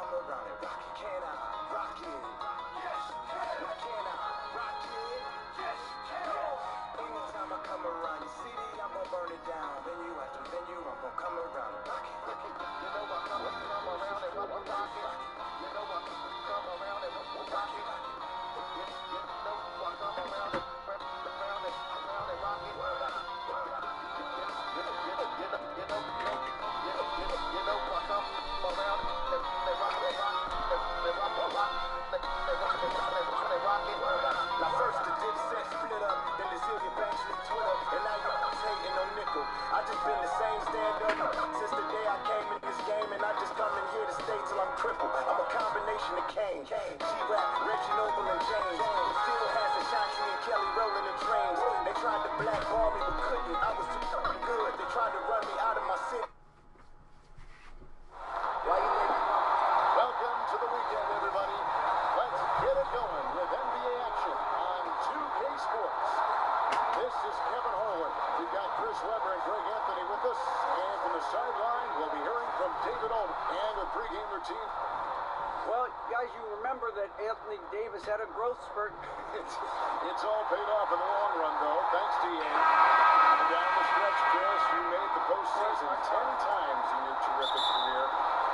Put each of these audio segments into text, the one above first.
come around and rock it? Can I rock it? Yes, can I rock it? Yes, anytime I come around your city, I'm gonna burn it down. Venue after venue, I'm gonna come around and rock it. You know I come around and rock it. You know I come around and rock it. You know I come around and rock it. Now first the Dipset split up, then the Zillion Banks with Twitter, and now you're hating on nickel. I just been the same stand-up since the day I came in this game, and I just come in here to stay till I'm crippled. I'm a combination of Kane, G-Rap, Reggie Noble, and James. Still having Shoxy and Kelly rolling the trains. They tried to blackball me but couldn't. I was too fucking good. They tried to run me out of my city. Welcome to the weekend, everybody. Let's get it going with NBA action on 2K Sports. This is Kevin Harlan. We've got Chris Webber and Greg Anthony with us. And from the sideline, we'll be hearing from David Olden and a pregame routine. Well, guys, you remember that Anthony Davis had a growth spurt. It's all paid off in the long run, though, thanks to you. Down the stretch, Chris, you made the postseason 10 times in your terrific career.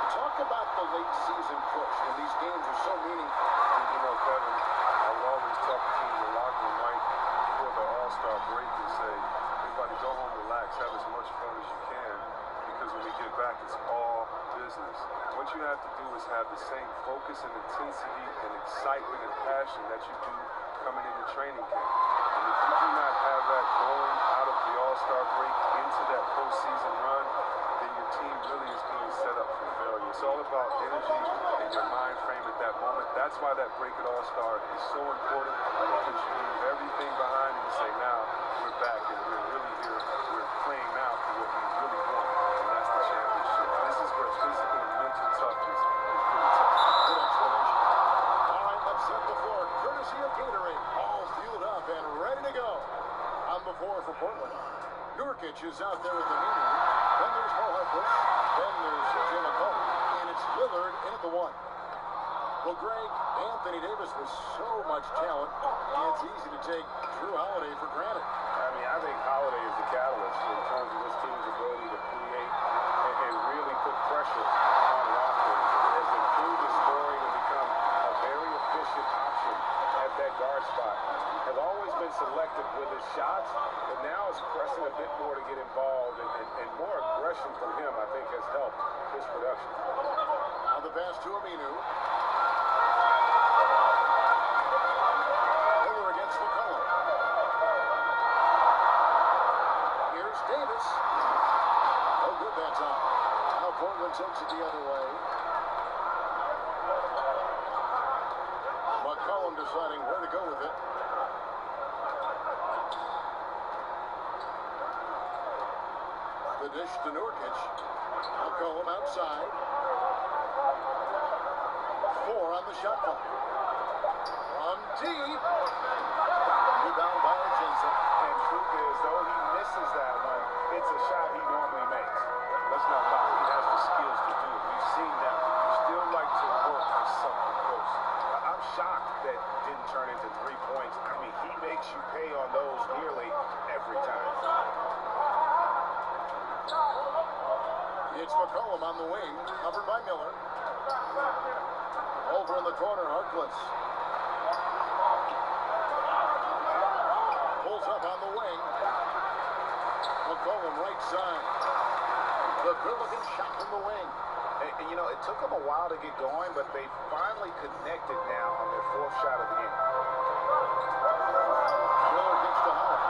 Talk about the late season push when these games are so meaningful. You know, Kevin, I'll always talk to teams in the locker room right before the All-Star break and say, everybody go home, relax, have as much fun as you can, because when we get back, it's all business. What you have to do is have the same focus and intensity and excitement and passion that you do coming into training camp. And if you do not have that going out of the All-Star break into that postseason run, then your team really is being set up for failure. It's all about energy and your mind frame at that moment. That's why that break at All-Star is so important, because you leave everything behind and you say, now we're back and we're really here. We're playing now for what we really want, and that's the championship. This is where physical and mental toughness is really tough. Good explanation. All right, let's set the floor. Courtesy of Gatorade. All fueled up and ready to go. On the floor for Portland. Nurkic is out there with the knee. Then there's Harkless. Then there's CJ McCollum. And it's Lillard in at the one. Well, Greg, Anthony Davis was so much talent, it's easy to take Drew Holiday for granted. I mean, I think Holiday is the catalyst in terms of this team's ability to create and really put pressure on the offense. Has improved his scoring and become a very efficient option at that guard spot. Has always been selective with his shots, but now is pressing a bit more to get involved, and more aggression from him, I think, has helped his production. On the pass to Aminu. Miller against McCollum. Here's Davis. No good that time. Now Portland takes it the other way. McCollum deciding where to go with it. The dish to Nurkic. McCollum outside. 4 on the shot clock. From deep. Rebound by Jensen. And truth is, though he misses that one, it's a shot he normally makes. Let's not lie, he has the skills to do it. We've seen that. You still like to work for something close. I'm shocked that didn't turn into 3 points. I mean, he makes you pay on those nearly every time. It's McCollum on the wing, covered by Miller. Over in the corner, Harkless. Pulls up on the wing. McCollum right side. The good-looking shot from the wing. And, you know, it took them a while to get going, but they finally connected now on their 4th shot of the game. Miller gets to Howard.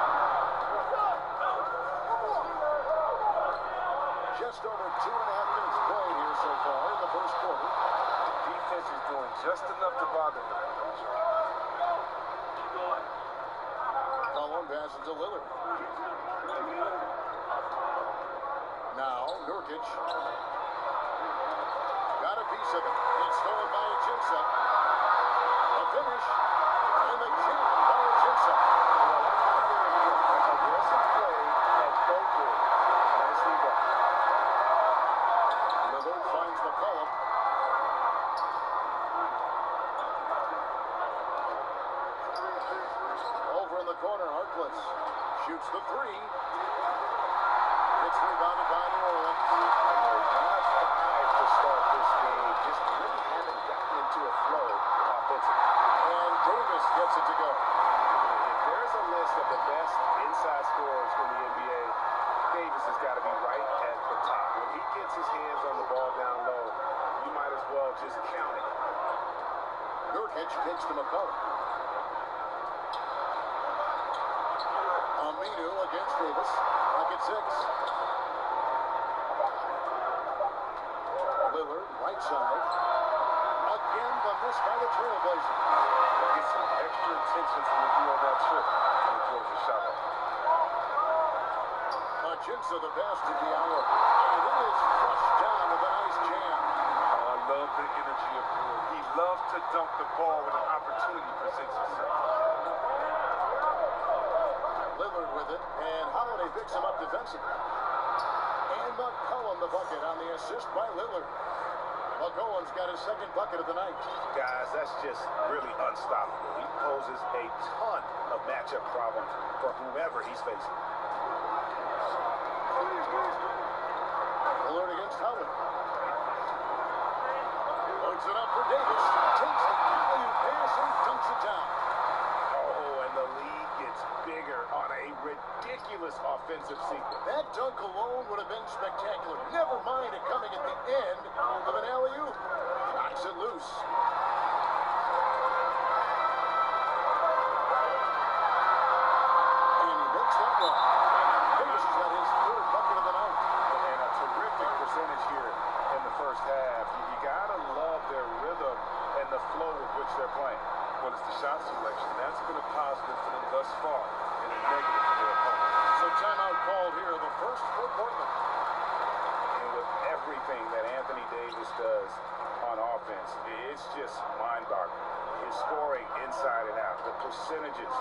Just over 2.5 minutes played here so far in the first quarter. Defense is doing just enough to bother him. Collum passes to Lillard. Now, Nurkic. Got a piece of it. It's stolen by Ajinça. The finish. And the kick by Ajinça. Aggressive play at both ends. Nicely done. Lillard finds McCollum. Davis has got to be right at the top. When he gets his hands on the ball down low, you might as well just count it. Nurkic takes to McCullough. Aminu against Davis. Back at 6. Lillard, right side. Again, the miss by the Trailblazers. Get some extra attention from the D on that trip when he throws the shot up. Hutchinson the pass to Diallo. And it is crushed down with a nice jam. Oh, I love the energy of Brewer. He loves to dunk the ball when an opportunity presents itself. Lillard with it, and Holiday picks him up defensively. And McCollum the bucket on the assist by Lillard. McCollum's got his second bucket of the night. Guys, that's just really unstoppable. He poses a ton of matchup problems for whomever he's facing. Lillard against Howard. Loads it up for Davis. Takes the alley-oop pass and dunks it down. Oh, and the lead gets bigger on a ridiculous offensive sequence. That dunk alone would have been spectacular. Never mind it coming at the end of an alley-oop. Knocks it loose. And he makes that one. Davis has got his third bucket of the night. And a terrific percentage here in the first half. You gotta love their rhythm and the flow with which they're playing. Well, it's the shot selection. That's been a positive for them thus far and a negative for their opponent. So timeout called here, the first for Portland. And with everything that Anthony Davis does on offense, it's just mind-boggling. His scoring inside and out, the percentages,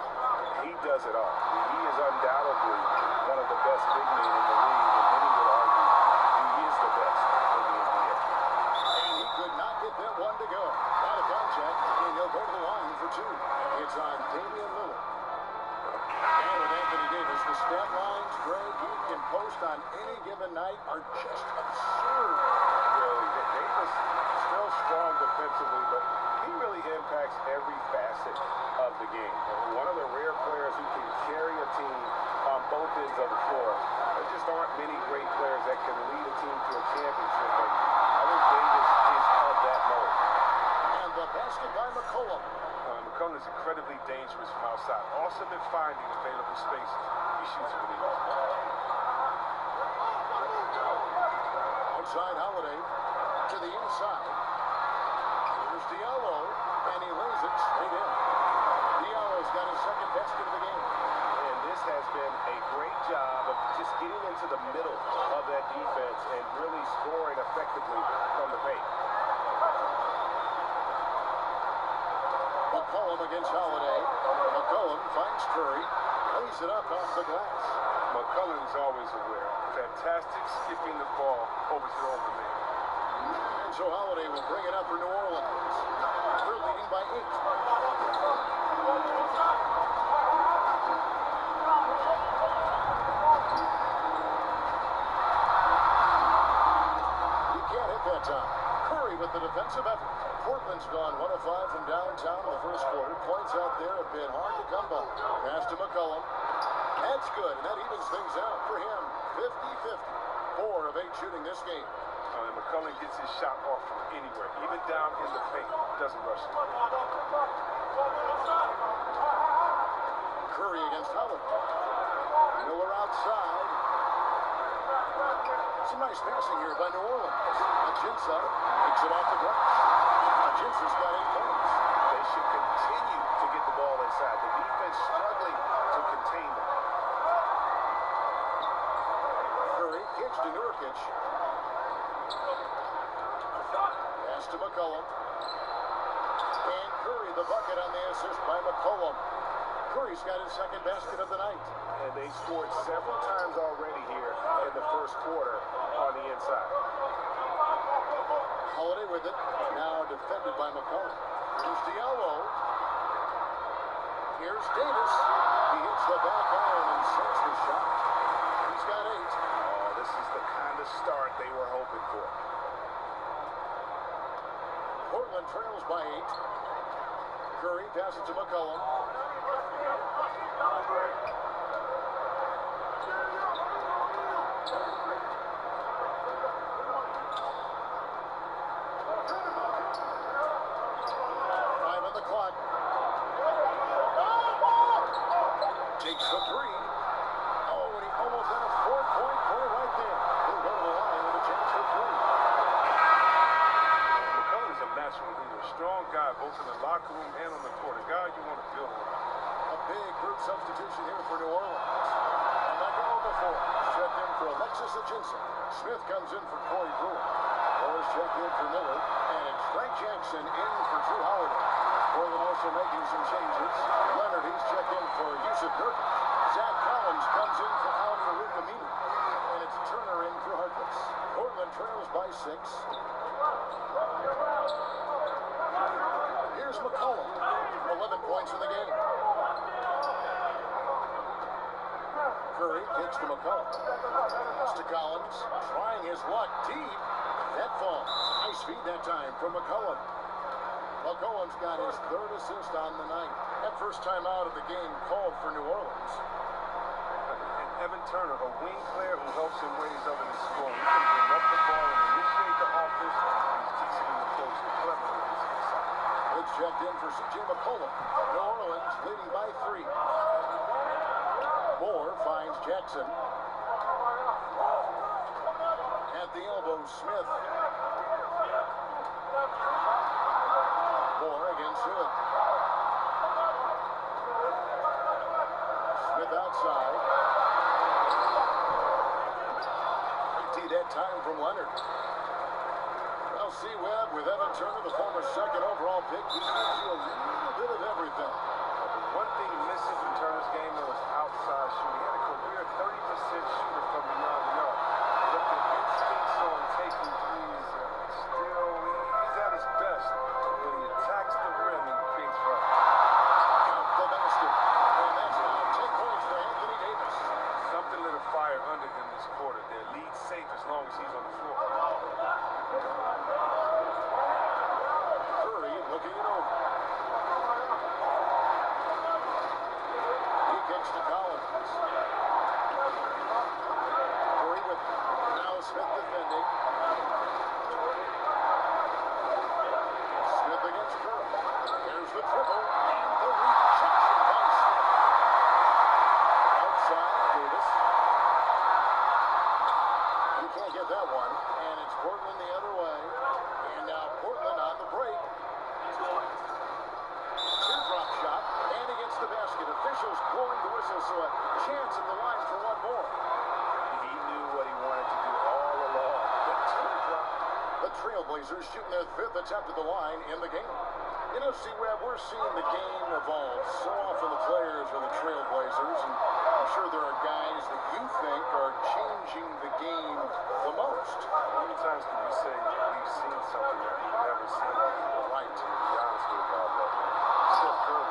he does it all. He is undoubtedly one of the best big men in the league, and many would argue he is the best in the NBA. And he could not get that one to go. Out of contact, and he'll go to the line for 2. It's on Damian Lillard. And with Anthony Davis, the stat lines, Greg, he can post on any given night are just absurd. Really, Davis still strong defensively, but he really impacts every facet of the game. And one of the rare players who can carry a team on both ends of the floor. There just aren't many great players that can lead a team to a championship, but I think Davis is of that mold. And the basket by McCollum. McCollum is incredibly dangerous from outside. Awesome at finding available spaces. He shoots with ease. Outside Holiday to the inside. Here's Diallo, and he lays it straight in. Diallo's got his second basket of the game. And this has been a great job of just getting into the middle of that defense and really scoring effectively from the paint. McCollum against Holiday. McCollum finds Curry. Lays it up off the glass. McCollum is always aware. Fantastic skipping the ball over to the open man. And so Holiday will bring it up for New Orleans. They're leading by 8. He can't hit that time. Curry with the defensive effort. Portland's gone 1 of 5 from downtown in the first quarter. Points out there have been hard to come by. Pass to McCollum. That's good, and that evens things out for him. 50-50. 4 of 8 shooting this game. And McCollum gets his shot off from anywhere, even down in the paint. Doesn't rush it. Curry against Holiday. Miller outside. Some nice passing here by New Orleans. Hutchinson picks it off the glass. Hutchinson's got 8 points. They should continue to get the ball inside. The defense struggling to contain them. Curry kicks to Nurkic. Pass to McCollum. And Curry the bucket on the assist by McCollum. Curry's got his second basket of the night. And they scored several times already here in the first quarter on the inside. Holiday with it. Now defended by McCollum. Here's Diallo. Here's Davis. He hits the back iron and sinks the shot. He's got 8. Oh, this is the kind of start they were hoping for. Portland trails by 8. Curry passes to McCollum. substitution here for New Orleans. And back on the four. Check in for Alexis Hutchinson. Smith comes in for Corey Brewer. Morris checked in for Miller. And it's Frank Jackson in for Drew Holiday. Portland also making some changes. Leonard, he's checked in for Yusuf Nurkic. Zach Collins comes in for Al-Farouq Aminu. And it's Turner in for Harkless. Portland trails by 6. Here's McCollum. 11 points in the game. Curry kicks to McCollum. Pass to Collins. Trying his luck deep. That falls. Nice feed that time from McCollum. McCollum's got his 3rd assist on the night. That first time out of the game called for New Orleans. And Evan Turner, a wing player who helps in ways other than scoring. He can bring up the ball and initiate the offense. He's decent in the post. Clever. It's checked in for C.J. McCollum. New Orleans leading by 3. Moore finds Jackson. At the elbow, Smith. Moore against Hood. Smith outside. Empty that time from Leonard. Well, C-Webb with Evan Turner, the former 2nd overall pick. He gives you a little bit of everything. One thing missing from Turner's game, though, is outside shooting. He had a career 30% shooter from beyond the arc. But the instincts on taking threes, still, he's at his best. When he attacks the rim and creates fun. Count the basket. And that's now 10 points for Anthony Davis. Something lit a fire under him this quarter. Their lead safe as long as he's on the floor. Curry looking it over. He kicks to Collins. Curry with now Smith defending. Smith against Curry. There's the triple and the rejection by Smith. Outside Davis. You can't get that one. And it's Portland the other way. And now Portland on the break. Teardrop shot, and against the basket. Officials blowing the whistle, so a chance at the line for one more. He knew what he wanted to do all along. The teardrop. The Trailblazers shooting their 5th attempt at the line in the game. You know, C-Webb, we're seeing the game evolve. So often the players are the Trailblazers, and I'm sure there are guys that you think are changing the game the most. How many times can you say we've seen something that we've never seen before? Right. To be honest with you about that. Steph Curry,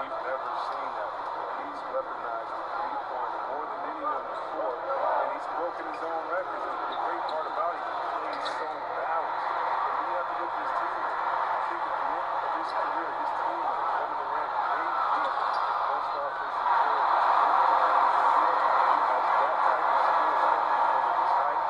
we've never seen that before. He's weaponized the three-pointer more than any of them before, and he's broken his own records. And the great part about it, he's so balanced. And when you have to look at his team, I think at the end of his career, his team is Kevin Durant, way deep. Most offensive players. He has that type of skill set because of his height,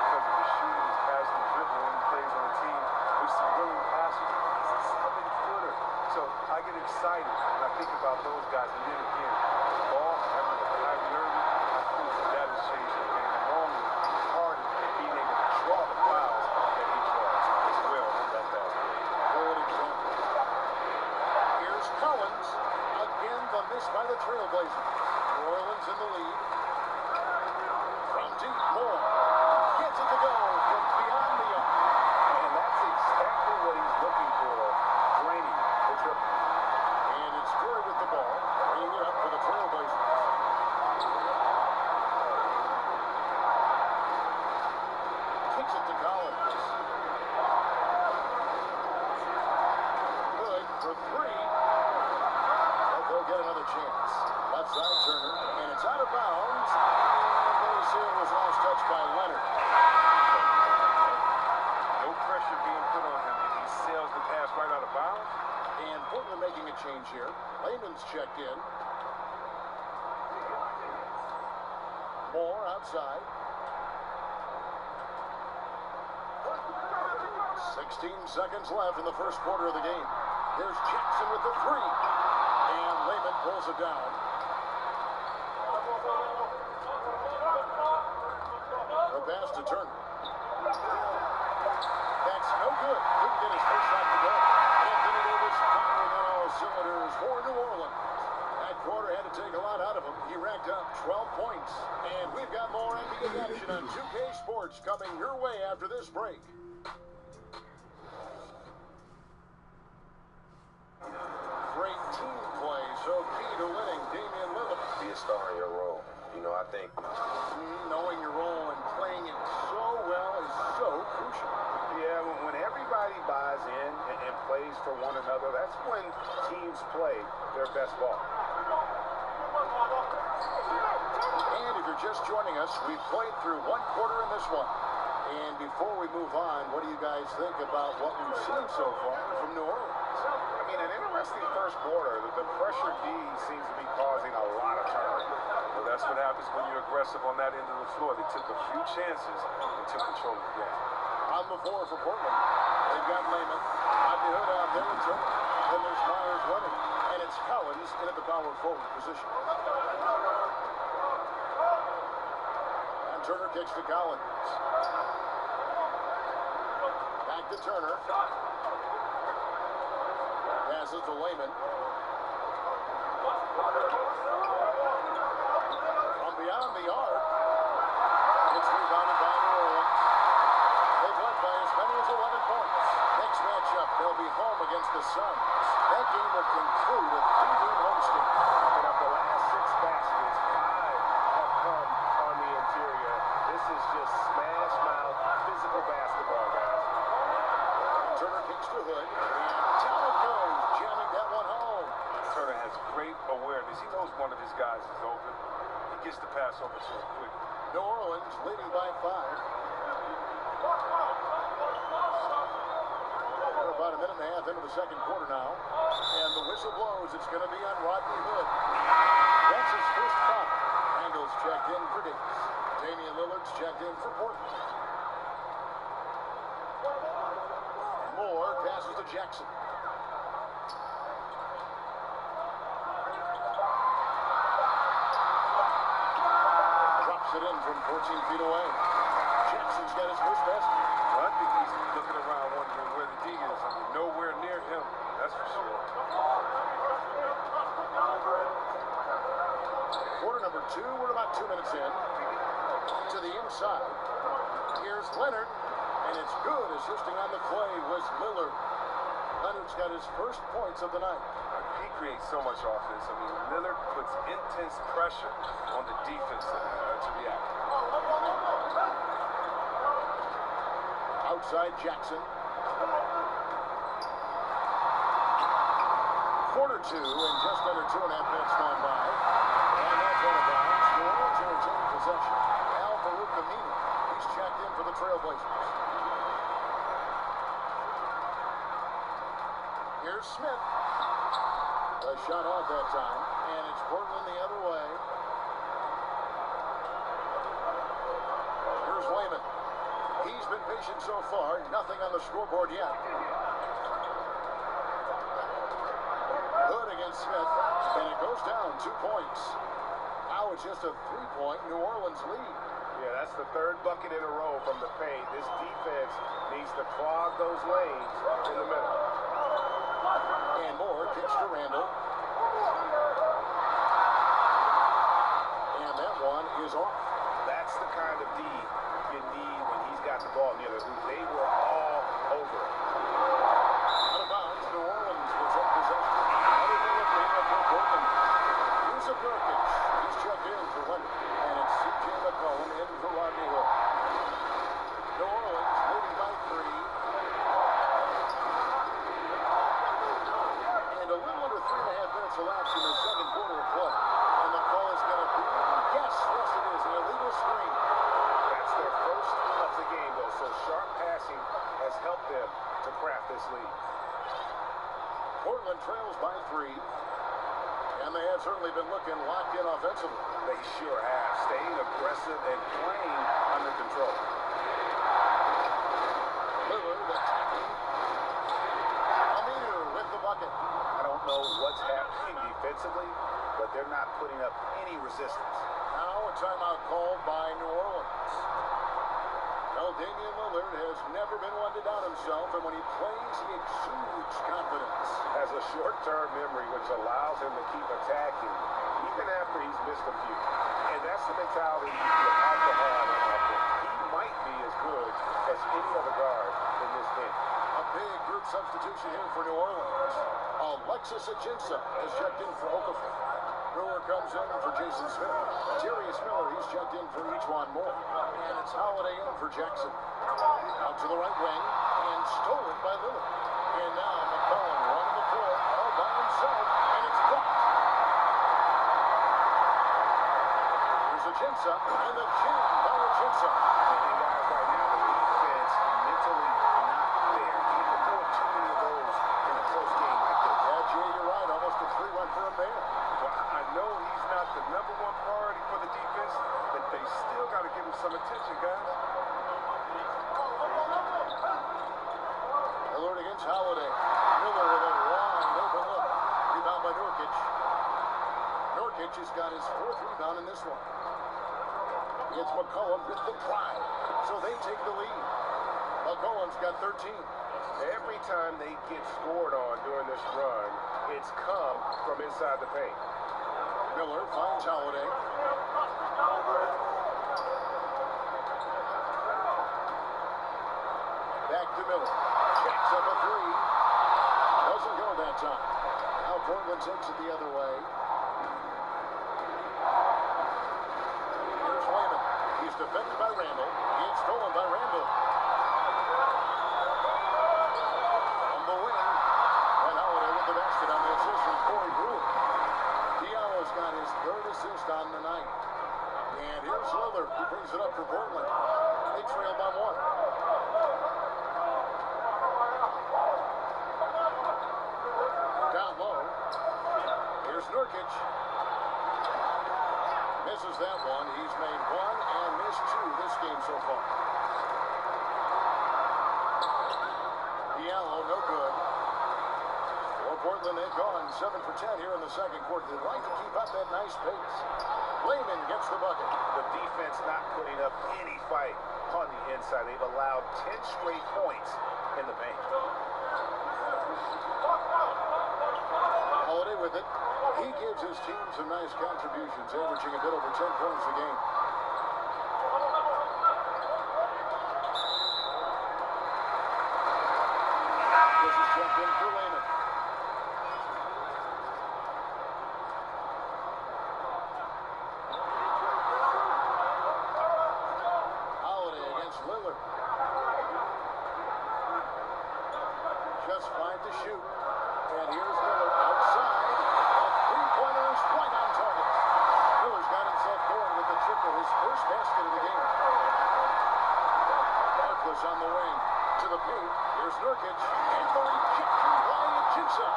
because of his shooting, his passing, his dribbling when he plays on a team with some willing passes. He's a 7-footer. So I get excited when I think about those guys. And then again, the ball, having a Kyrie Irving, I think that has changed the game. Normally, it's hard being able to draw the fouls that he draws as well in that basket. Good example. Here's Collins. Again, the miss by the Trailblazers. New Orleans in the lead. From deep, Moore gets it to go from beyond the arc. And that's exactly what he's looking for. Draining the triple. And it's Curry with the ball, bringing it up for the Trailblazers. Kicks it to Collins. Good for 3. But they'll get another chance. Left side Turner, and it's out of bounds. And they say it was last touched by Leonard. No pressure being put on him if he sails the pass right out of bounds. And Portland making a change here. Layman's checked in. Moore outside. 16 seconds left in the first quarter of the game. Here's Jackson with the 3. And Layman pulls it down. The pass to Turner. That's no good. Couldn't get his first shot to go. Anthony Davis firing on all cylinders for New Orleans. At quarter had to take a lot out of him. He racked up 12 points. And we've got more NBA action on 2K Sports coming your way after this break. Great team play, so key to winning. Damian Lillard. Be a star in your role. You know, I think knowing your role and playing it so well is so crucial. Yeah, when everybody buys in and plays for one another, that's when teams play their best ball. And if you're just joining us, we've played through one quarter in this one. And before we move on, what do you guys think about what we've seen so far from New Orleans? I mean, an interesting first quarter. The pressure D seems to be causing a lot of turnovers. Well, that's what happens when you're aggressive on that end of the floor. They took a few chances and took control of the game. On the floor for Portland, they've got Lehman, Rodney Hood out there in Turner. Then there's Myers running, and it's Collins in at the power forward position. And Turner kicks to Collins. Back to Turner. Passes to Lehman. From beyond the arc, it's rebounded by New Orleans. They've led by as many as 11 points. Next matchup, they'll be home against the Suns. That game will conclude a 3-game homestand. And of the last 6 baskets, 5 have come on the interior. This is just smash mouth physical basketball, guys. Turner kicks to Hood, and Talent goes, jamming that one home. Turner has great awareness. He knows one of his guys is open. He gets the pass over to him quick. New Orleans leading by 5. We're about a minute and a half into the second quarter now, and the whistle blows. It's going to be on Rodney Hood. That's his first foul. Randall's checked in for Davis. Damian Lillard's checked in for Portland. Moore passes to Jackson. Drops it in from 14 feet away. Jackson's got his first basket. Well, I think he's looking around wondering where the D is. I mean, nowhere near him, that's for sure. Quarter number 2, we're about 2 minutes in. To the inside. Here's Leonard, and it's good. Assisting on the play was Lillard. Leonard's got his first points of the night. He creates so much offense. I mean, Lillard puts intense pressure on the defense to react. Outside Jackson. Quarter 2, and just under 2.5 minutes gone by. And that's out of bounds. New Orleans will retain possession. Al Farouk Aminu. He's checked in for the Trailblazers. Here's Smith. A shot off that time, and it's Portland the other way. Here's Lehman. He's been patient so far. Nothing on the scoreboard yet. Hood against Smith, and it goes down 2 points. Now it's just a 3-point New Orleans lead. Yeah, that's the 3rd bucket in a row from the paint. This defense needs to clog those lanes in the middle. And Moore kicks to Randall. And that one is off. That's the kind of D you need when he's got the ball near the hoop. They were all over it. Out of bounds, New Orleans will take possession. Everything at the end for Portland. Here's a Burkic. He's checked in for Leonard. And it's C.J. McCollum in for Rodney Hood. New Orleans leading by 3. And a little under 3.5 minutes elapsed in the second quarter of play. And the call is going to be, yes, it is, an illegal screen. That's their first of the game, though, so sharp passing has helped them to craft this lead. Portland trails by 3. And they have certainly been looking locked in offensively. They sure have, staying aggressive and playing under control. Lillard attacking. Aminu with the bucket. I don't know what's happening defensively, but they're not putting up any resistance. Now a timeout called by New Orleans. They'll Damian Lillard has never been one to doubt himself, and when he plays, he exudes confidence. Has a short-term memory, which allows him to keep attacking even after he's missed a few. And that's the mentality you have to have on offense. He might be as good as any other guard in this game. A big group substitution here for New Orleans. Alexis Ajinça has checked in for Okafor. Brewer comes in for Jason Smith. Darius Miller, he's checked in for Ejuan Moore. And it's Holiday in for Jackson. Out to the right wing, and stolen by Lillard. And now McCollum running the floor all by himself, and it's blocked. Here's Ajinça, and the jam by Ajinça. And guys, right now, the defense mentally not there. You're doing too many of those in a close game like this. Yeah, Jay, you're right. Almost a 3-1 for him there. Well, I know he's not the number one priority for the defense, but they still got to give him some attention, guys. Lillard against Holiday. Miller with a wide open look. Rebound by Nurkic. Nurkic has got his 4th rebound in this one. It's McCollum with the drive. So they take the lead. McCollum's got 13. Every time they get scored on during this run, it's come from inside the paint. Miller finds Holiday. Back to Miller. Checks up a 3. Doesn't go that time. Now Portland takes it the other way. Here's Wayman. He's defended by Randall. It's stolen by Randall. On the wing. And Holiday with the basket on the assist from Corey Brewer. Diallo's got his 3rd assist on the night. And here's Lillard, who brings it up for Portland. They trail by 1. Down low. Here's Nurkic. Misses that one. He's made 1 and missed 2 this game so far. Diallo, no good. For Portland, they've gone 7 for 10 here in the second quarter. They'd like to keep up that nice pace. Layman gets the bucket. The defense not putting up any fight on the inside. They've allowed 10 straight points in the paint. Holiday with it. He gives his team some nice contributions, averaging a bit over 10 points a game. This is checked in for Layman. Holiday against Lillard. Just 5 to shoot. And here's Miller outside. A 3-pointer is right on target. Miller's got himself going with the triple, his first basket of the game. Barkless on the wing. To the paint. Here's Nurkic. And the rejection by Ajinça.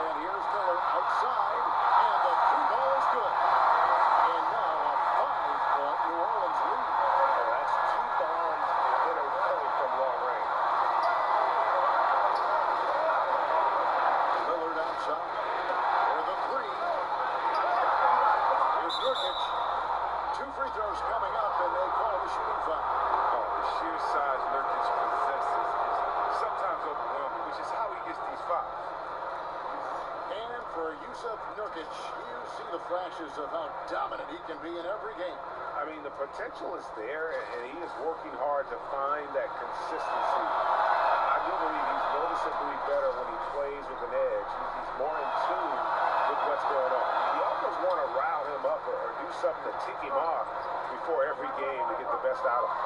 And here's Miller outside. And the 3-ball is good. And now a 5-point New Orleans lead. Oh, that's 2 bombs in a row from long range. Lillard outside for the 3. Here's Nurkic. 2 free throws coming up, and they call it a shooting foul. Oh, the sheer size Nurkic possesses is sometimes overwhelming, which is how he gets these fouls. And for Yusuf Nurkic, you see the flashes of how dominant he can be in every game. I mean, the potential is there, and he is working hard to find that consistency. I do believe he's noticeably better when he plays with an edge. He's more in tune with what's going on. You almost want to rile him up or do something to tick him off before every game to get the best out of him.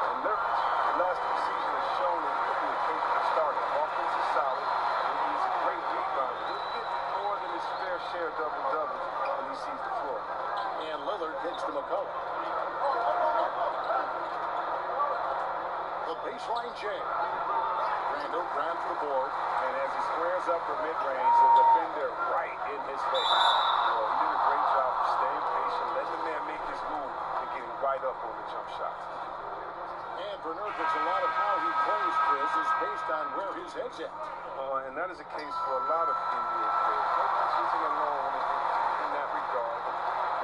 And Nurkic, the last 2 seasons, has shown that he can be a capable starter. Offense is solid, and he's a great rebounder. He'll get more than his fair share of double-doubles when he sees the floor. And Lillard takes to McCollum. The baseline jam. Randall grabs the board. And as he squares up for mid-range, the defender right in his face. Well, he did a great job of staying patient, letting the man make his move, and getting right up on the jump shots. And for Nurkic, a lot of how he plays, Chris, is based on where his head's at. And that is a case for a lot of NBA players. Nurkic isn't alone in that regard.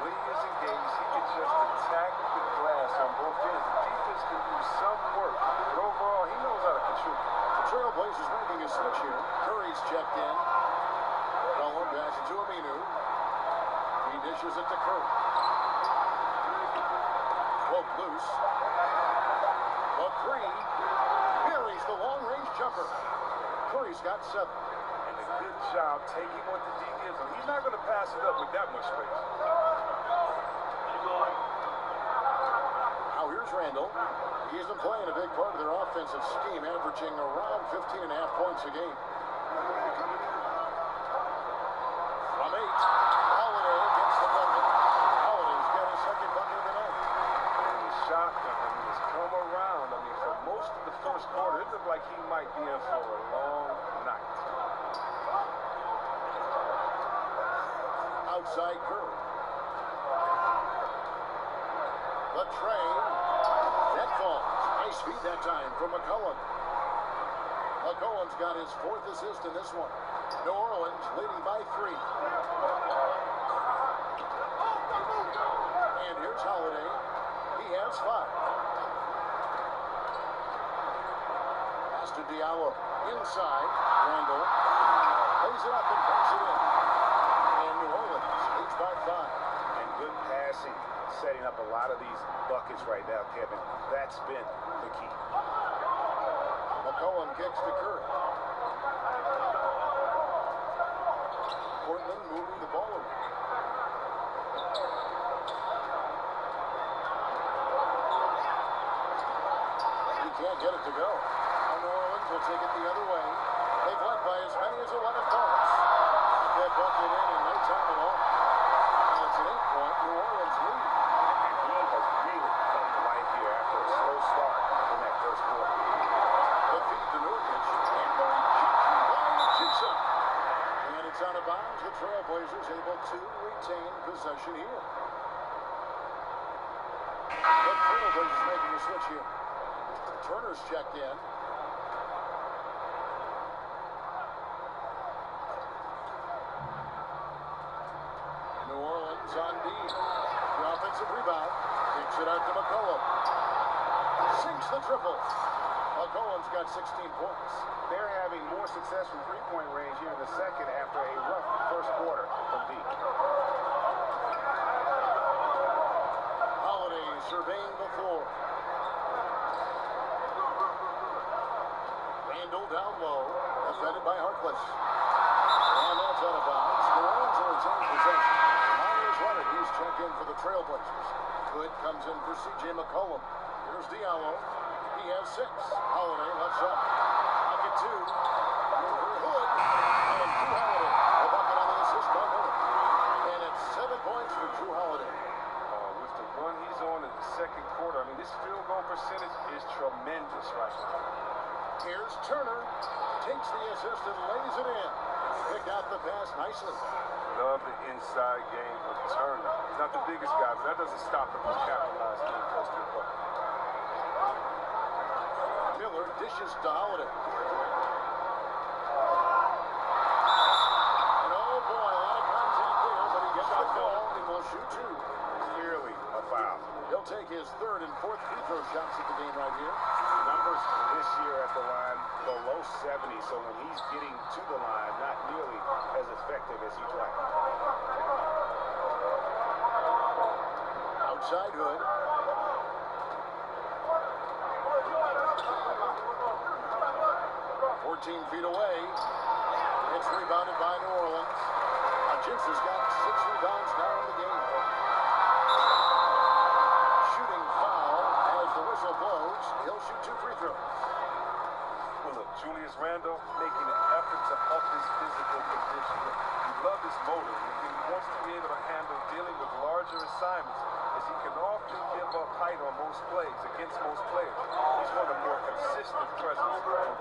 When he is engaged, he can just attack the Trailblazers making a switch here. Curry's checked in. Cullen passes to Aminu. He dishes it to Curry. Broke loose. The three. Buries the long-range jumper. Curry's got 7. And a good job taking what the D gives him. He's not going to pass it up with that much space. Now here's Randall. He isn't playing a big part of their offensive scheme, averaging around 15.5 points a game. From 8, Holiday gets the bucket. Holiday's got his second bucket of the night. And the shot, has come around. For most of the first quarter, it looked like he might be in for a long night. Outside Curry. The train. That falls. Nice feed that time from McCollum. McCollum's got his 4th assist in this one. New Orleans leading by 3. And here's Holiday. He has 5. Pass to Diallo. Inside. Randall. Lays it up and puts it in. And New Orleans leads by 5. And good passing, setting up a lot of these buckets right now, Kevin. That's been the key. McCollum kicks to Curry. Portland moving the ball around. He can't get it to go. Now New Orleans will take it the other way. They've led by as many as 11 points. That bucket in no time at all. And it's an 8-point New Orleans lead. And he has really come to life here after a slow start in that first quarter. The feed to Nurkic. And the rejection by Chicha. And it's out of bounds. The Trailblazers able to retain possession here. The Trailblazers making a switch here. Turner's checked in. New Orleans on D. The offensive rebound. Kicks it out to McCollum. Sinks the triple. McCollum's got 16 points. They're having more success from three-point range here in the second after a rough first quarter from deep. Holiday surveying the floor. Randall down low. Defended by Harkless. And that's out of bounds. New Orleans will retain possession. Myers Leonard, he's checked in for the Trailblazers. Good comes in for C.J. McCollum. Here's Diallo. He has 6. Holiday left side. Bucket 2. Hood. And Drew Holiday. A bucket on the assist by Miller. And it's 7 points for Drew Holiday. With the run he's on in the second quarter, this field goal percentage is tremendous right now. Here's Turner. Takes the assist and lays it in. Picked out the pass nicely. Love the inside game of Turner. He's not the biggest guy, but that doesn't stop him from capitalizing on the post bucket. Miller dishes to Holiday. And oh boy, a lot of contact there, but he gets the ball and will shoot 2. Clearly a foul. He'll take his 3rd and 4th free throw shots at the game right here. Numbers this year at the line below 70, so when he's getting to the line, not nearly as effective as he'd like. Outside Hood. 14 feet away. It's rebounded by New Orleans. Jinx has got 6 rebounds now in the game. Shooting foul as the whistle blows. He'll shoot 2 free throws. Well, look, Julius Randle making an effort to up his physical condition. You love his motor. He wants to be able to handle dealing with larger assignments, as he can often give up height on most plays, against most players. He's one of the more consistent presence on the floor.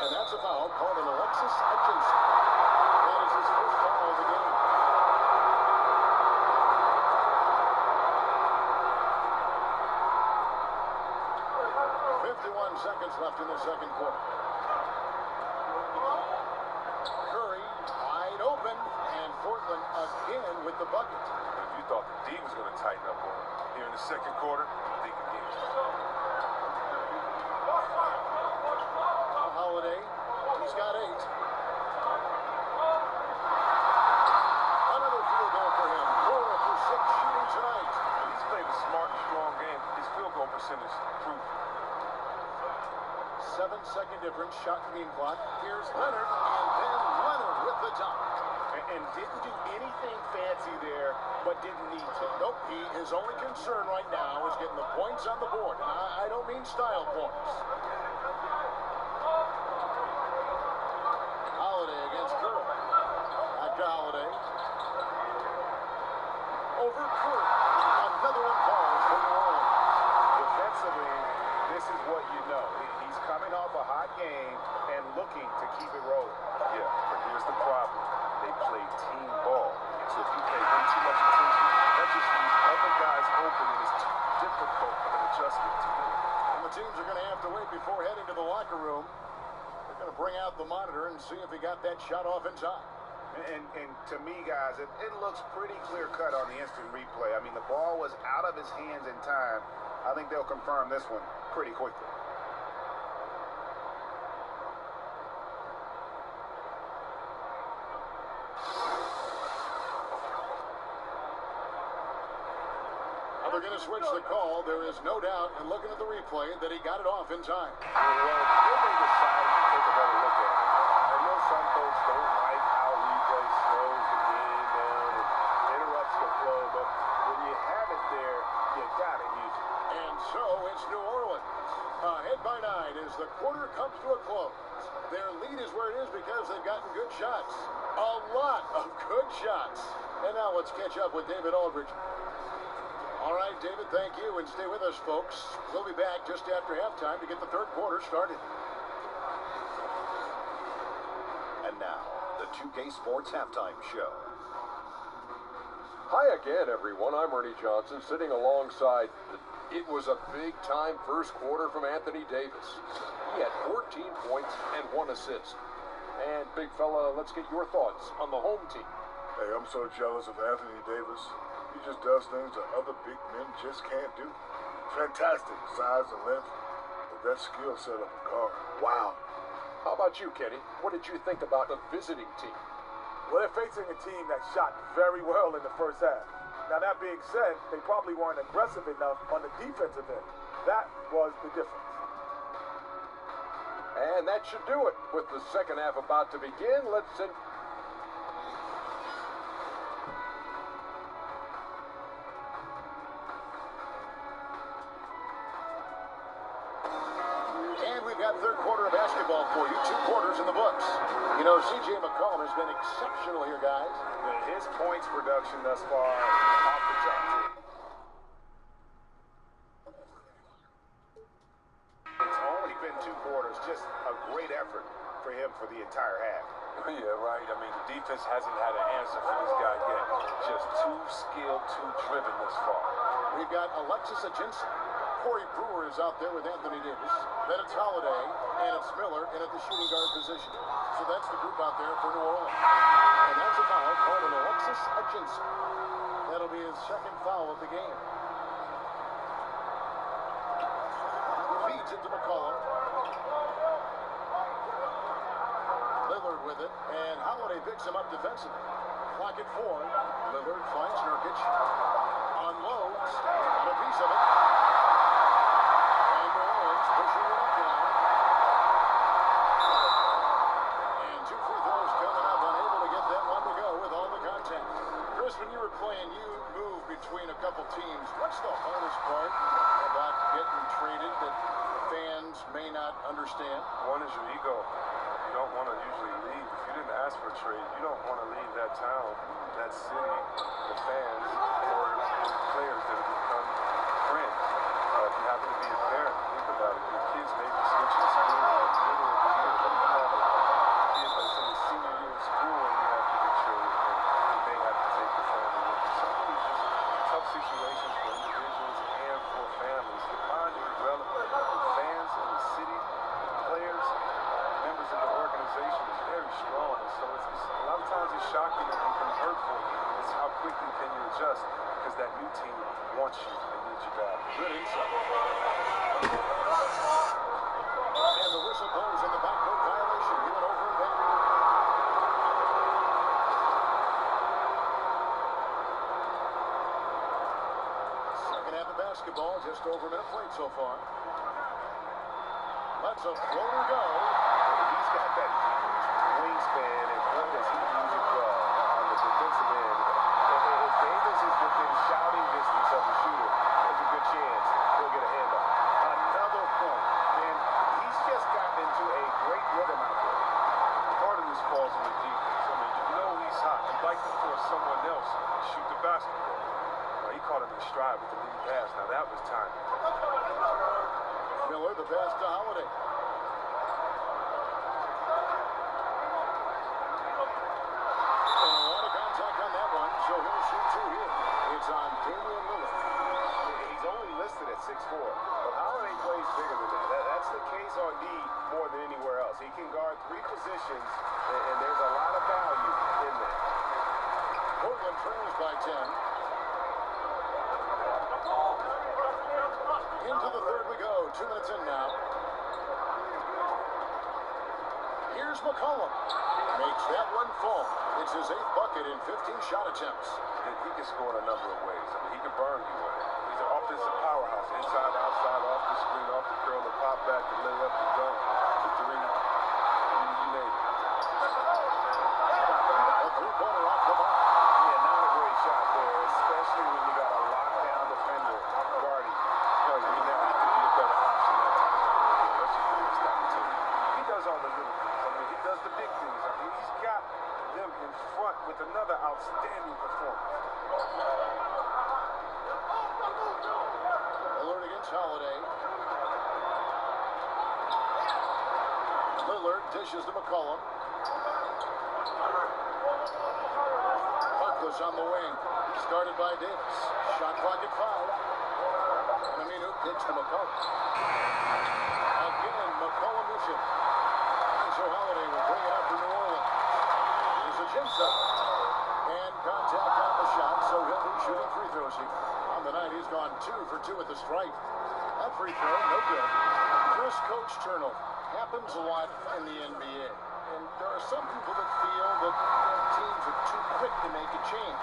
And that's a foul called on Alexis Hutchinson. That is his first foul of the game. 51 seconds left in the second quarter. Curry wide open, and Portland again with the bucket. If you thought the D was going to tighten up on him here in the second quarter, think again. Holiday. He's got 8. Another field goal for him. 4 for 6 shooting tonight. He's played a smart and strong game. His field goal percentage proof. 7-second difference, shot clean clock. Here's Leonard, and then Leonard with the dunk. And didn't do anything fancy there, but didn't need to. Nope, his only concern right now is getting the points on the board. And I don't mean style points. Holiday against Curry. Back to Holiday. Over Curry. Another one falls for New Orleans. Defensively, this is what you know. He's coming off a hot game and looking to keep it rolling. Yeah, but here's the problem. They play team ball. So if you pay way too much attention, that just leaves other guys open, and it's too difficult of an adjustment to make. And the teams are going to have to wait before heading to the locker room. They're going to bring out the monitor and see if he got that shot off in time. And to me, guys, it looks pretty clear-cut on the instant replay. I mean, the ball was out of his hands in time. I think they'll confirm this one pretty quickly. They're going to switch the call. There is no doubt, and looking at the replay, that he got it off in time. Well, if they decide to take another look at it, I know some folks don't like how replay slows the game down and interrupts the flow, but when you have it there, you got to use it. And so it's New Orleans. Ahead by 9 as the quarter comes to a close. Their lead is where it is because they've gotten good shots. A lot of good shots. And now let's catch up with David Aldridge. All right, David, thank you, and stay with us, folks. We'll be back just after halftime to get the third quarter started. And now, the 2K Sports Halftime Show. Hi again, everyone. I'm Ernie Johnson, sitting alongside. It was a big-time first quarter from Anthony Davis. He had 14 points and 1 assist. And, big fella, let's get your thoughts on the home team. Hey, I'm so jealous of Anthony Davis. He just does things that other big men just can't do. Fantastic size and length, but that skill set of a guard. Wow. How about you, Kenny? What did you think about the visiting team? Well, they're facing a team that shot very well in the first half. Now, that being said, they probably weren't aggressive enough on the defensive end. That was the difference. And that should do it. With the second half about to begin, let's send... Third quarter of basketball for you. 2 quarters in the books. You know, C.J. McCollum has been exceptional here, guys. His points production thus far off the chart. It's only been 2 quarters. Just a great effort for him for the entire half. Yeah, right. I mean, the defense hasn't had an answer for this guy yet. Just too skilled, too driven thus far. We've got Alexis Ajinson. Corey Brewer is out there with Anthony Davis. Then it's Holiday, and it's Miller in at the shooting guard position. So that's the group out there for New Orleans. And that's a foul called on Alexis Ajinson. That'll be his second foul of the game. Feeds it to McCollum. Lillard with it, and Holiday picks him up defensively. Clock at 4. Lillard finds Nurkic. Unloads. Got a piece of it. Pushing it up now. And 2 free throws coming up, unable to get that one to go with all the contact. Chris, when you were playing, you moved between a couple teams. What's the hardest part about getting traded that fans may not understand? One is your ego. You don't want to usually leave. If you didn't ask for a trade, you don't want to leave that town, that city, the fans, or the players that have become friends. If you happen to be a parent, think about it. Your kids may be switching schools in the middle of the year, but you have a kid that's in his senior year of school and you have to get traded, and you may have to take the family with you. Some of these just tough situations for individuals and for families. The bond you develop with fans in the city, players, members of the organization is very strong. And so it's a lot of times it's shocking and even hurtful. It's how quickly can you adjust because that new team wants you and needs you back. Good insight. And the whistle blows in the backcourt. have the basketball. Just over a minute played so far. Let's a floater go. He's got that huge wingspan, and boy, does he use it well on the defensive end. If Davis is within shouting distance of the shooter, there's a good chance he'll get a handoff. Another point, and he's just gotten into a great rhythm out there. Part of this falls on the defense. I mean, you know he's hot. He'd like to force someone else to shoot the basketball. He caught him in stride with the lead pass. Now that was time. Miller, the pass to Holiday. And a lot of contact on that one, so he'll shoot two here. It's on Damian Lillard. He's only listed at 6'4", but Holiday plays bigger than that. That's the case on D more than anywhere else. He can guard three positions, and there's a lot of value in there. Portland trails by 10. Into the third we go. 2 minutes in now. Here's McCollum. Makes that one fall. It's his 8th bucket in 15 shot attempts. And he can score in a number of ways. I mean, he can burn you with it. He's an offensive powerhouse. Inside, outside, off the screen, off the curl, the pop back, the layup, the dunk, the three. You name it. A three-pointer off the mark. Yeah, not a great shot there, especially when you got a lockdown defender guarding. I mean, there has to be a better option that time. Let's just give this opportunity. He does all the little things. I mean, he does the big things. I mean, he's got them in front with another outstanding performance. Lillard against Holiday. Lillard dishes to McCollum. Harkless on the wing. Started by Davis. Shot clock at 5. Aminu kicks to McCollum. Again, McCollum missing. And so Holiday will bring it up for New Orleans. There's a jump shot. And contact on the shot, so he'll be shooting free throws here. On the night, he's gone 2 for 2 at the stripe. That free throw, no good. First coach turnover. Happens a lot in the NBA. And there are some people that feel that teams are too quick to make a change.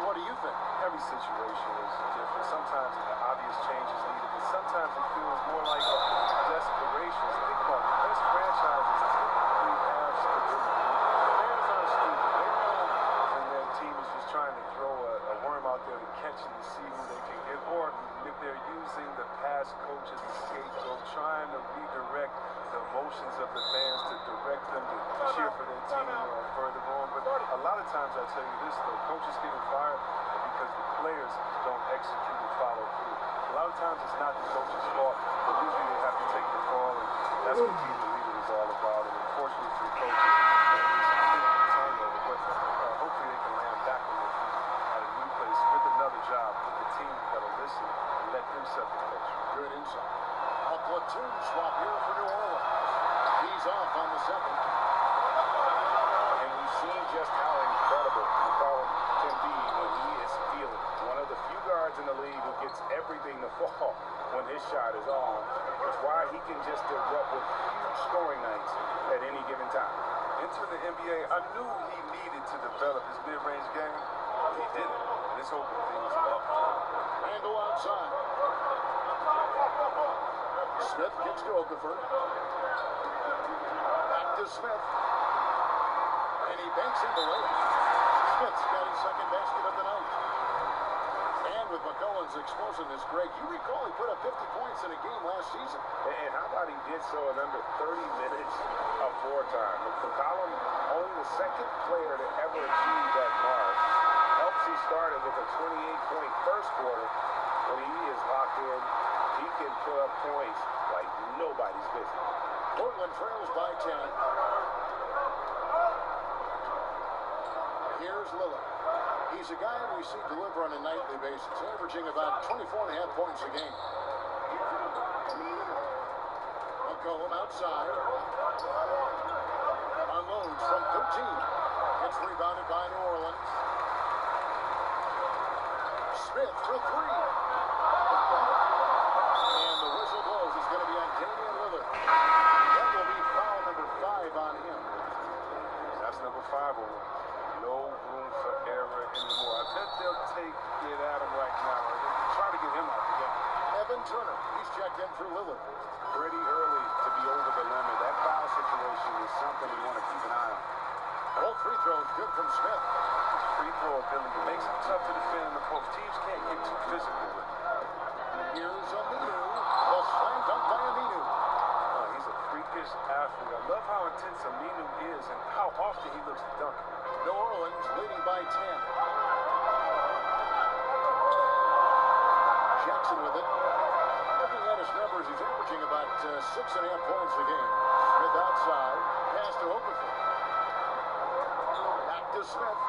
What do you think? Every situation is different. Sometimes an obvious change is needed, but sometimes it feels more like desperation. Think about it. Best franchises typically have stability. Fans aren't stupid. They know when their team is just trying to throw a worm out there to catch and to see who they can get, or if they're using the past coach as a scapegoat, trying to redirect the emotions of the fans to direct them to cheer for their team further on. But a lot of times, I tell you this, though, coaches getting fired because the players don't execute and follow through. A lot of times it's not the coach's fault, but usually they have to take the fall, and that's what being the leader is all about. And unfortunately for the coaches, turnover, but hopefully they can land back on their feet at a new place with another job, with a team that'll listen and let them set the culture. Good insight. A platoon swap here for New Orleans. He's off on the second. And we've seen just how incredible McCollum can be when he is feeling. One of the few guards in the league who gets everything to fall when his shot is on. It's why he can just erupt with huge scoring nights at any given time. Into the NBA, I knew he needed to develop his mid-range game. He didn't. And it's opening things up. Handle outside. Smith kicks to Okafor. Back to Smith. And he banks in the layup. Smith's got his second basket of the night. And with McCollum's explosiveness, Greg, you recall he put up 50 points in a game last season. And how about he did so in under 30 minutes of floor time? McCollum, only the second player to ever achieve that mark. Helps he started with a 28-point first quarter. When he is locked in, he can put up points like nobody's business. Portland trails by 10. Here's Lillard. He's a guy we see deliver on a nightly basis, averaging about 24.5 points a game. McCollum outside. Unloads from 13. Gets rebounded by New Orleans. Smith for 3. And the whistle blows. It's going to be on Damian Lillard. That will be foul number 5 on him. That's number 5 on him. No room for error anymore. I bet they'll take it at him right now. They're trying to get him out. Turner. He's checked in for Lillard. Pretty early to be over the limit. That foul situation is something we want to keep an eye on. Both free throws good from Smith. His free throw ability makes him tough to defend, and both teams can't get too physical with him. Here's Aminu. The slam dunk by Aminu. He's a freakish athlete. I love how intense Aminu is and how often he looks to dunk. New Orleans leading by 10. Jackson with it. Looking at his numbers, he's averaging about 6.5 points a game. Smith outside. Pass to Okafor. Back to Smith.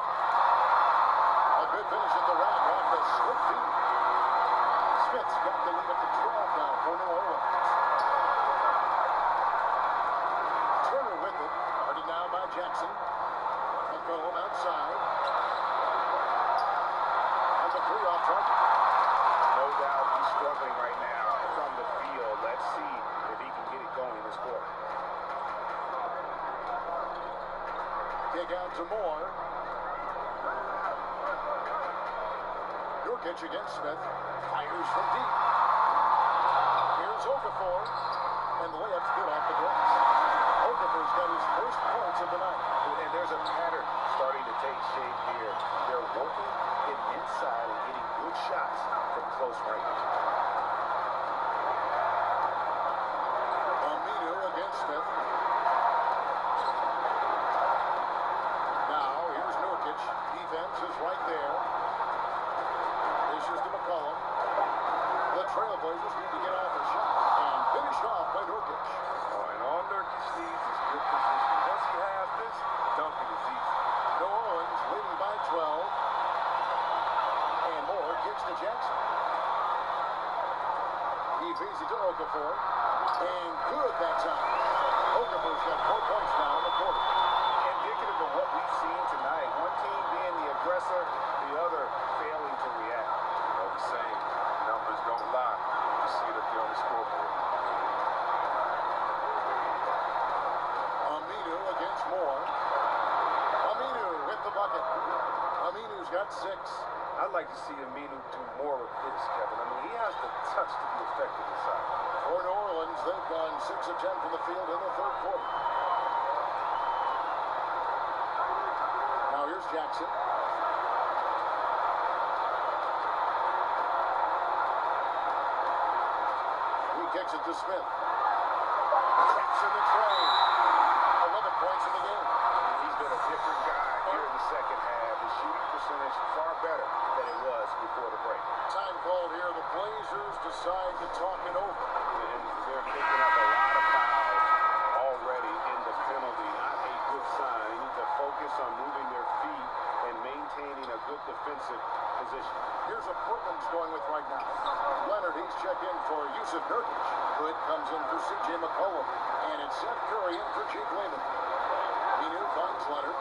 A good finish at the rack off the slip feed. Smith's got the lead up to 12 now for New Orleans. Turner with it. Guarded now by Jackson. McCollum outside. And the three off target. No doubt he's struggling right now from the field. Let's see if he can get it going this quarter. Kick out to Moore. Nurkic against Smith. Fires from deep. Here's Okafor. And the layup's good off the glass. Okafor's got his first points of the night. And there's a pattern starting to take shape here. They're working it inside and getting good shots from close range. Aminu against Smith. Now, here's Nurkic. Defense is right there. Dishes to McCollum. The Trailblazers need to get off a shot. And finished off by Nurkic. And all Nurkic needs is good position. Once he has this, dunking is easy. New Orleans leading by 12. And Moore kicks to Jackson. He feeds it to Okafor. And good that time. Okafor's got 4 points now in the quarter. Indicative of what we've seen tonight. One team being the aggressor, the other failing to react. All the same, numbers don't lie. You see it up there on the scoreboard. Aminu against Moore. Aminu with the bucket. Aminu's got 6. I'd like to see Aminu do more with this, Kevin. I mean, he has the touch to be effective inside. For New Orleans, they've gone 6 of 10 from the field in the third quarter. Now here's Jackson. He kicks it to Smith. Jackson the tray. 11 points in the game. He's been a different guy here in the second half. His shooting percentage far better than it was before the break. Time called here. The Blazers decide to talk it over. And they're picking up a lot of fouls already in the penalty. Not a good sign. They need to focus on moving their feet and maintaining a good defensive position. Here's what Portland's going with right now. Leonard, he's checked in for Yusuf Nurkic. Hood comes in for C.J. McCollum. And it's Seth Curry in for Jake Layman. Aminu finds Leonard.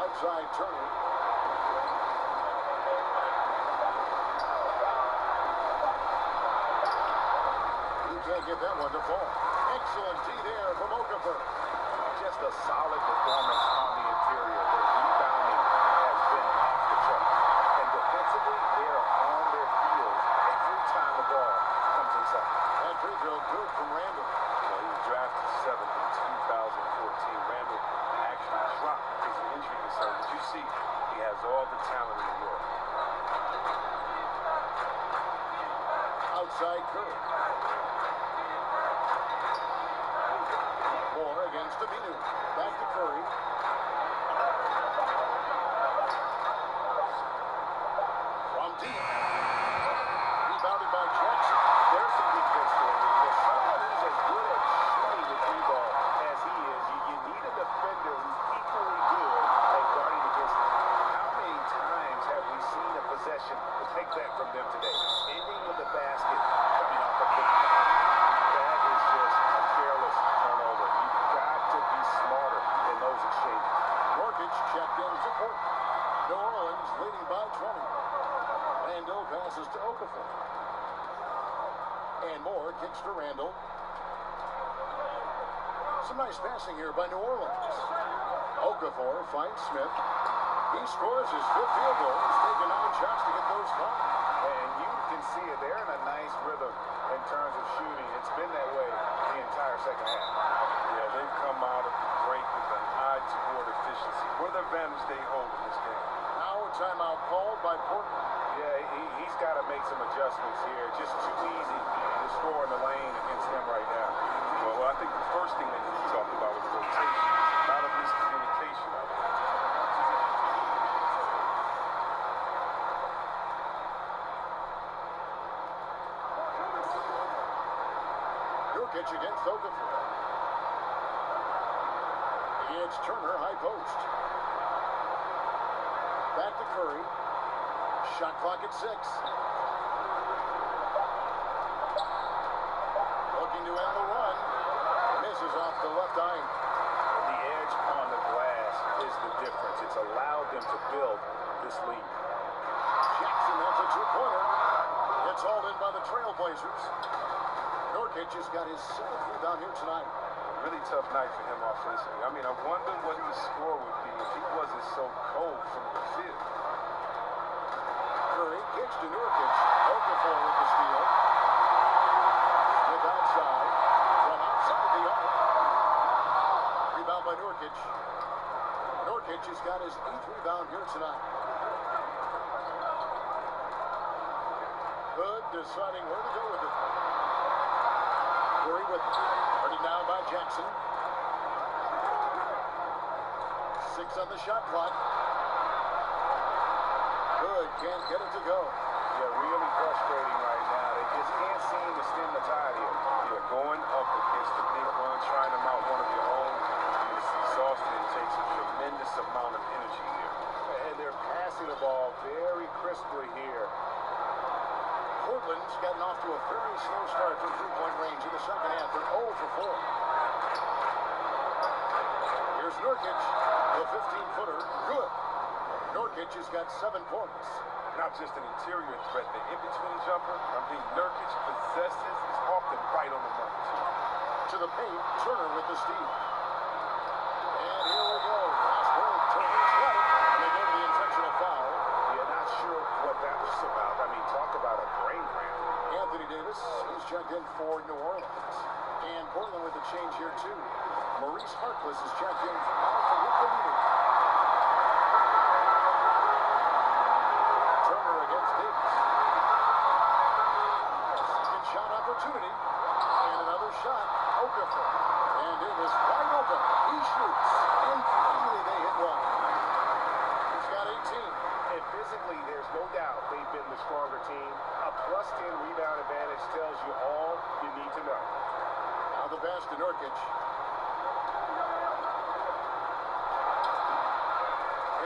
Outside Turner. He can't get that one to fall. Excellent D there from Okafor. Just a solid performance on the interior. Their rebounding has been off the chart. And defensively, they are on their heels every time the ball comes inside. That free throw good from Randall. Well, he was drafted 7th in 2014. Randall actually dropped because of injury concern. But you see, he has all the talent in the world. Outside Curry. Moore against Aminu. Back to Curry. From deep. Rebounded by Jackson. There's some defense for you. For someone who's as good at shooting the three ball as he is, you need a defender who's equally good at guarding against him. How many times have we seen a possession take that from them today? Ending with a basket coming off a pick. That is just a careless turnover. You've got to be smarter in those exchanges. Nurkic checked in for Portland. New Orleans leading by 20. Randall passes to Okafor. And Moore kicks to Randall. Some nice passing here by New Orleans. Okafor finds Smith. He scores his 5th field goal. He's taken picking up the shots to get those five. And you can see it. They're in a nice rhythm in terms of shooting. It's been that way the entire second half. Yeah, they've come out of the break with an eye toward efficiency. What advantage they hold in this game? Now a timeout called by Portland. Yeah, he's got to make some adjustments here. Just too easy to score in the lane against him right now. Well, I think the first thing they need to talk about is rotation. A lot of miscommunication. Nurkic against Okafor. It's Turner, high post. Back to Curry. Shot clock at 6. Looking to end the run. Misses off the left eye. The edge on the glass is the difference. It's allowed them to build this lead. Jackson has a two-pointer. It's hauled in by the Trailblazers. Nurkic has got his 7th rebound here tonight. Really tough night for him offensively. I mean, I wonder what the score would be if he wasn't so cold from the field. Curry kicks to Nurkic. Okafor with the steal. Smith outside. From outside the arc. Rebound by Nurkic. Nurkic has got his 8th rebound here tonight. Hood deciding where to go with it. Curry with it. Running down by Jackson. 6 on the shot clock. Hood can't get it to go. Yeah, really frustrating right now. They just can't seem to stem the tide here. Yeah, going up against the big one, trying to mount one of your own, it's exhausting. It takes a tremendous amount of energy here. And they're passing the ball very crisply here. Portland's gotten off to a very slow start from three-point range in the second half. They're 0 for 4. Here's Nurkic, the 15-footer. Good. Nurkic has got 7 points. Not just an interior threat, the in-between jumper. I mean, Nurkic possesses is often right on the money. To the paint, Turner with the steal. And here we go. Fast break. Turner's got it. And they go to the intentional foul. Yeah, not sure what that was about. I mean, talk about a brain cramp. Anthony Davis, he's checked in for New Orleans. And Portland with a change here, too. Maurice Harkless is checked in for Alpha Ruka. Turner against Davis. Second shot opportunity. And another shot. Okafor. And it was wide open. He shoots. And finally they hit one. He's got 18. And physically, there's no doubt they've been the stronger team. A plus 10 rebound advantage tells you all you need to know. Now the pass to Nurkic.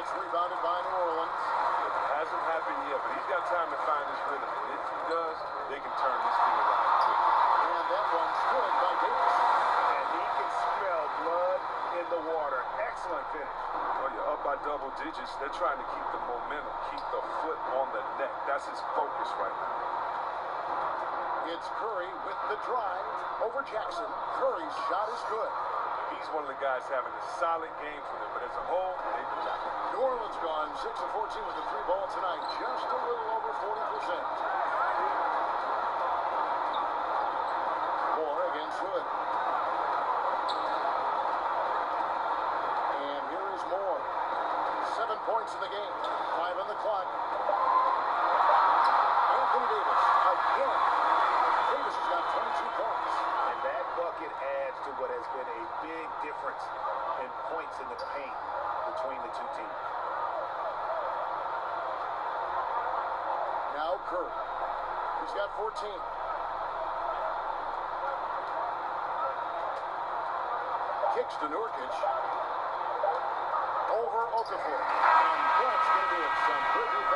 It's rebounded by New Orleans. It hasn't happened yet, but he's got time to find his rhythm. And if he does, they can turn this thing around quick. And that one's good by Davis. And he can smell blood in the water. Excellent finish. Well, you're up by double digits. They're trying to keep the momentum, keep the foot on the neck. That's his focus right now. It's Curry with the drive over Jackson. Curry's shot is good. He's one of the guys having a solid game for them, but as a whole, they've been lacking. New Orleans gone 6 of 14 with the 3 ball tonight. Just a little over 40%. Moore against Hood. And here is Moore. 7 points in the game. 5 on the clock. Anthony Davis again. Davis has got 22 points. And that bucket adds to what has been a big difference in points in the paint between the two teams. Now Curry. He's got 14. Kicks to Nurkic. Over Okafor. And that's going to be it. Some good defense.